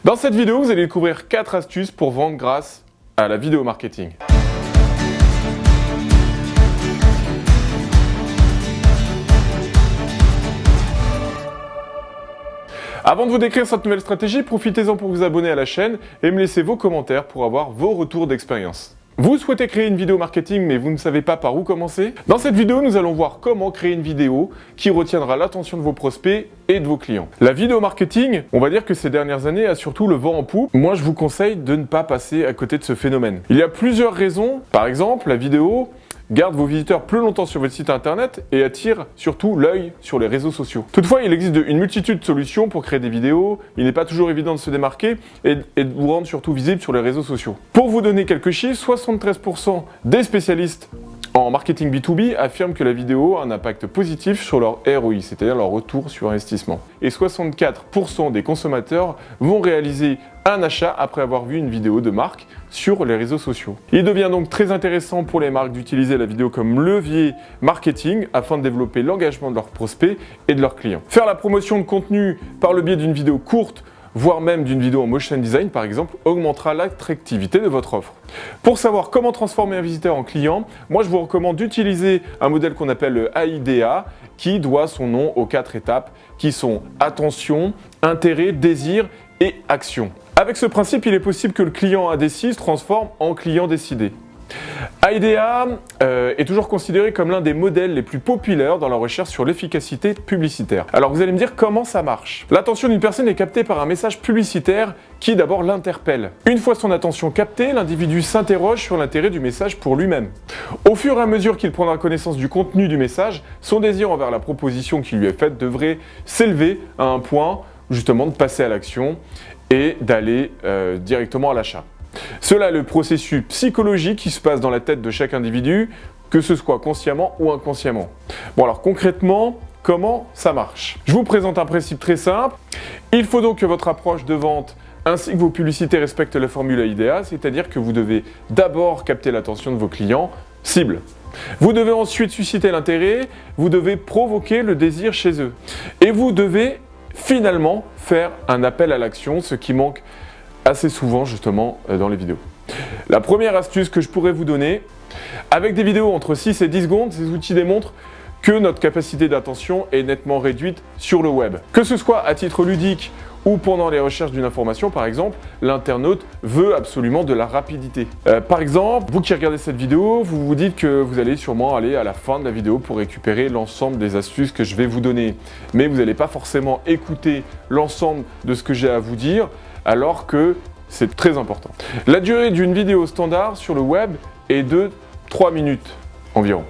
Dans cette vidéo, vous allez découvrir 4 astuces pour vendre grâce à la vidéo marketing. Avant de vous décrire cette nouvelle stratégie, profitez-en pour vous abonner à la chaîne et me laisser vos commentaires pour avoir vos retours d'expérience. Vous souhaitez créer une vidéo marketing mais vous ne savez pas par où commencer? Dans cette vidéo, nous allons voir comment créer une vidéo qui retiendra l'attention de vos prospects et de vos clients. La vidéo marketing, on va dire que ces dernières années a surtout le vent en poupe. Moi, je vous conseille de ne pas passer à côté de ce phénomène. Il y a plusieurs raisons. Par exemple, la vidéo garde vos visiteurs plus longtemps sur votre site internet et attire surtout l'œil sur les réseaux sociaux. Toutefois, il existe une multitude de solutions pour créer des vidéos. Il n'est pas toujours évident de se démarquer et de vous rendre surtout visible sur les réseaux sociaux. Pour vous donner quelques chiffres, 73% des spécialistes en marketing B2B affirment que la vidéo a un impact positif sur leur ROI, c'est-à-dire leur retour sur investissement. Et 64% des consommateurs vont réaliser un achat après avoir vu une vidéo de marque sur les réseaux sociaux. Il devient donc très intéressant pour les marques d'utiliser la vidéo comme levier marketing afin de développer l'engagement de leurs prospects et de leurs clients. Faire la promotion de contenu par le biais d'une vidéo courte, voire même d'une vidéo en motion design par exemple, augmentera l'attractivité de votre offre. Pour savoir comment transformer un visiteur en client, moi je vous recommande d'utiliser un modèle qu'on appelle le AIDA, qui doit son nom aux 4 étapes qui sont attention, intérêt, désir et action. Avec ce principe, il est possible que le client indécis se transforme en client décidé. AIDA est toujours considéré comme l'un des modèles les plus populaires dans la recherche sur l'efficacité publicitaire. Alors vous allez me dire comment ça marche. L'attention d'une personne est captée par un message publicitaire qui d'abord l'interpelle. Une fois son attention captée, l'individu s'interroge sur l'intérêt du message pour lui-même. Au fur et à mesure qu'il prendra connaissance du contenu du message, son désir envers la proposition qui lui est faite devrait s'élever à un point justement de passer à l'action et d'aller directement à l'achat. Cela est le processus psychologique qui se passe dans la tête de chaque individu, que ce soit consciemment ou inconsciemment. Bon alors concrètement, comment ça marche? Je vous présente un principe très simple. Il faut donc que votre approche de vente ainsi que vos publicités respectent la formule AIDA, c'est-à-dire que vous devez d'abord capter l'attention de vos clients cibles. Vous devez ensuite susciter l'intérêt, vous devez provoquer le désir chez eux. Et vous devez finalement faire un appel à l'action, ce qui manque assez souvent justement dans les vidéos. La première astuce que je pourrais vous donner, avec des vidéos entre 6 et 10 secondes, ces outils démontrent que notre capacité d'attention est nettement réduite sur le web. Que ce soit à titre ludique ou pendant les recherches d'une information par exemple, l'internaute veut absolument de la rapidité. Par exemple, vous qui regardez cette vidéo, vous vous dites que vous allez sûrement aller à la fin de la vidéo pour récupérer l'ensemble des astuces que je vais vous donner. Mais vous n'allez pas forcément écouter l'ensemble de ce que j'ai à vous dire, alors que c'est très important. La durée d'une vidéo standard sur le web est de 3 minutes environ.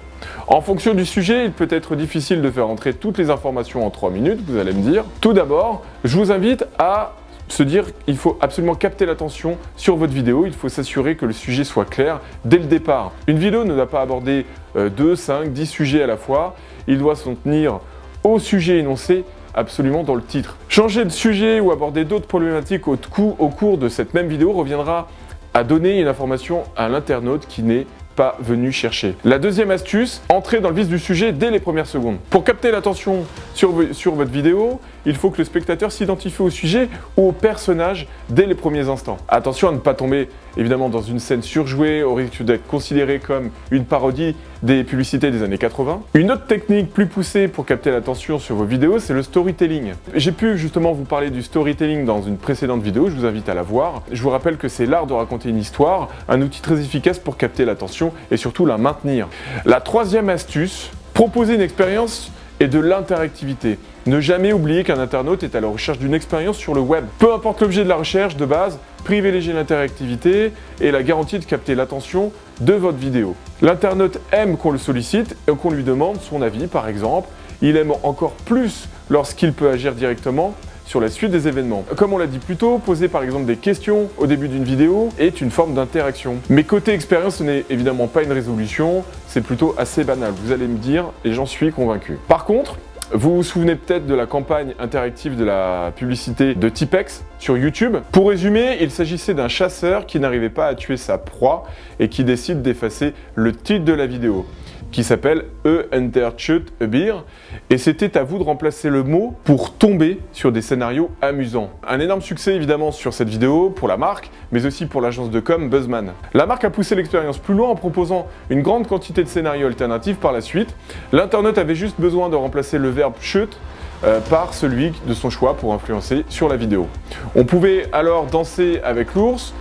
En fonction du sujet, il peut être difficile de faire entrer toutes les informations en 3 minutes, vous allez me dire. Tout d'abord, je vous invite à se dire qu'il faut absolument capter l'attention sur votre vidéo, il faut s'assurer que le sujet soit clair dès le départ. Une vidéo ne doit pas aborder 2, 5, 10 sujets à la fois, il doit s'en tenir au sujet énoncé absolument dans le titre. Changer de sujet ou aborder d'autres problématiques au cours de cette même vidéo reviendra à donner une information à l'internaute qui n'est pas venu chercher. La deuxième astuce, entrer dans le vif du sujet dès les premières secondes. Pour capter l'attention sur votre vidéo, il faut que le spectateur s'identifie au sujet ou au personnage dès les premiers instants. Attention à ne pas tomber évidemment dans une scène surjouée au risque d'être considéré comme une parodie des publicités des années 80. Une autre technique plus poussée pour capter l'attention sur vos vidéos, c'est le storytelling. J'ai pu justement vous parler du storytelling dans une précédente vidéo, je vous invite à la voir. Je vous rappelle que c'est l'art de raconter une histoire, un outil très efficace pour capter l'attention et surtout la maintenir. La troisième astuce, proposer une expérience et de l'interactivité. Ne jamais oublier qu'un internaute est à la recherche d'une expérience sur le web. Peu importe l'objet de la recherche, de base, privilégiez l'interactivité et la garantie de capter l'attention de votre vidéo. L'internaute aime qu'on le sollicite et qu'on lui demande son avis par exemple. Il aime encore plus lorsqu'il peut agir directement sur la suite des événements. Comme on l'a dit plus tôt, poser par exemple des questions au début d'une vidéo est une forme d'interaction. Mais côté expérience, ce n'est évidemment pas une résolution, c'est plutôt assez banal. Vous allez me dire, et j'en suis convaincu. Par contre, vous vous souvenez peut-être de la campagne interactive de la publicité de Tipex sur YouTube. Pour résumer, il s'agissait d'un chasseur qui n'arrivait pas à tuer sa proie et qui décide d'effacer le titre de la vidéo. qui s'appelle Enter Shoot a Beer, et c'était à vous de remplacer le mot pour tomber sur des scénarios amusants. Un énorme succès évidemment sur cette vidéo pour la marque, mais aussi pour l'agence de com Buzzman. La marque a poussé l'expérience plus loin en proposant une grande quantité de scénarios alternatifs par la suite. L'internaute avait juste besoin de remplacer le verbe shoot par celui de son choix pour influencer sur la vidéo. On pouvait alors danser avec l'ours,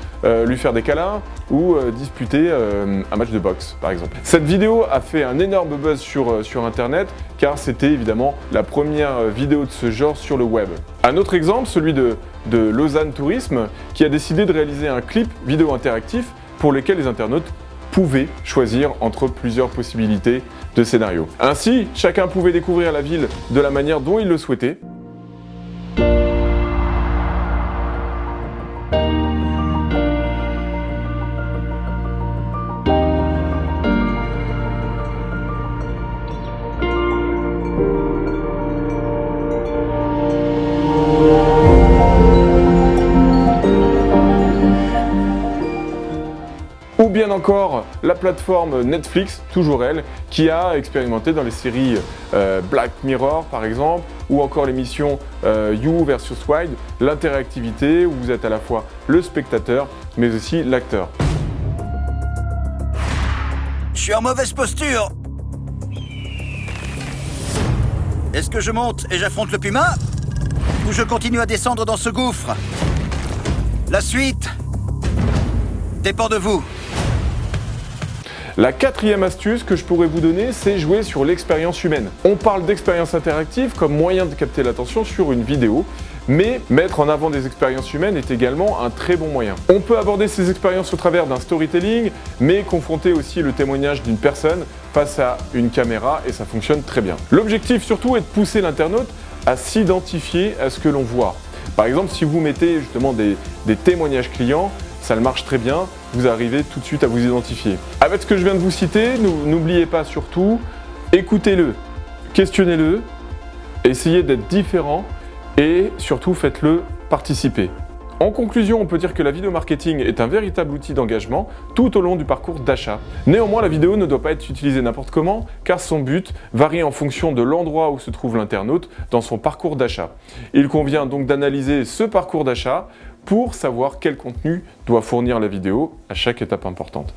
lui faire des câlins ou disputer un match de boxe par exemple. Cette vidéo a fait un énorme buzz sur internet car c'était évidemment la première vidéo de ce genre sur le web. Un autre exemple, celui de Lausanne Tourisme qui a décidé de réaliser un clip vidéo interactif pour lequel les internautes pouvaient choisir entre plusieurs possibilités de scénarios. Ainsi, chacun pouvait découvrir la ville de la manière dont il le souhaitait. Ou bien encore la plateforme Netflix, toujours elle, qui a expérimenté dans les séries Black Mirror par exemple, ou encore l'émission You vs Wild, l'interactivité où vous êtes à la fois le spectateur mais aussi l'acteur. Je suis en mauvaise posture. Est-ce que je monte et j'affronte le puma? Ou je continue à descendre dans ce gouffre? La suite dépend de vous. La quatrième astuce que je pourrais vous donner, c'est jouer sur l'expérience humaine. On parle d'expérience interactive comme moyen de capter l'attention sur une vidéo, mais mettre en avant des expériences humaines est également un très bon moyen. On peut aborder ces expériences au travers d'un storytelling, mais confronter aussi le témoignage d'une personne face à une caméra et ça fonctionne très bien. L'objectif surtout est de pousser l'internaute à s'identifier à ce que l'on voit. Par exemple, si vous mettez justement des témoignages clients, ça le marche très bien, vous arrivez tout de suite à vous identifier. Avec ce que je viens de vous citer, n'oubliez pas surtout, écoutez-le, questionnez-le, essayez d'être différent et surtout faites-le participer. En conclusion, on peut dire que la vidéo marketing est un véritable outil d'engagement tout au long du parcours d'achat. Néanmoins, la vidéo ne doit pas être utilisée n'importe comment car son but varie en fonction de l'endroit où se trouve l'internaute dans son parcours d'achat. Il convient donc d'analyser ce parcours d'achat pour savoir quel contenu doit fournir la vidéo à chaque étape importante.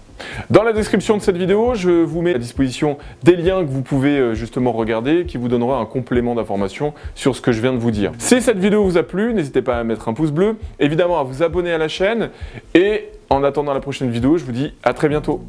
Dans la description de cette vidéo, je vous mets à disposition des liens que vous pouvez justement regarder qui vous donneront un complément d'information sur ce que je viens de vous dire. Si cette vidéo vous a plu, n'hésitez pas à mettre un pouce bleu, évidemment à vous abonner à la chaîne et en attendant la prochaine vidéo, je vous dis à très bientôt.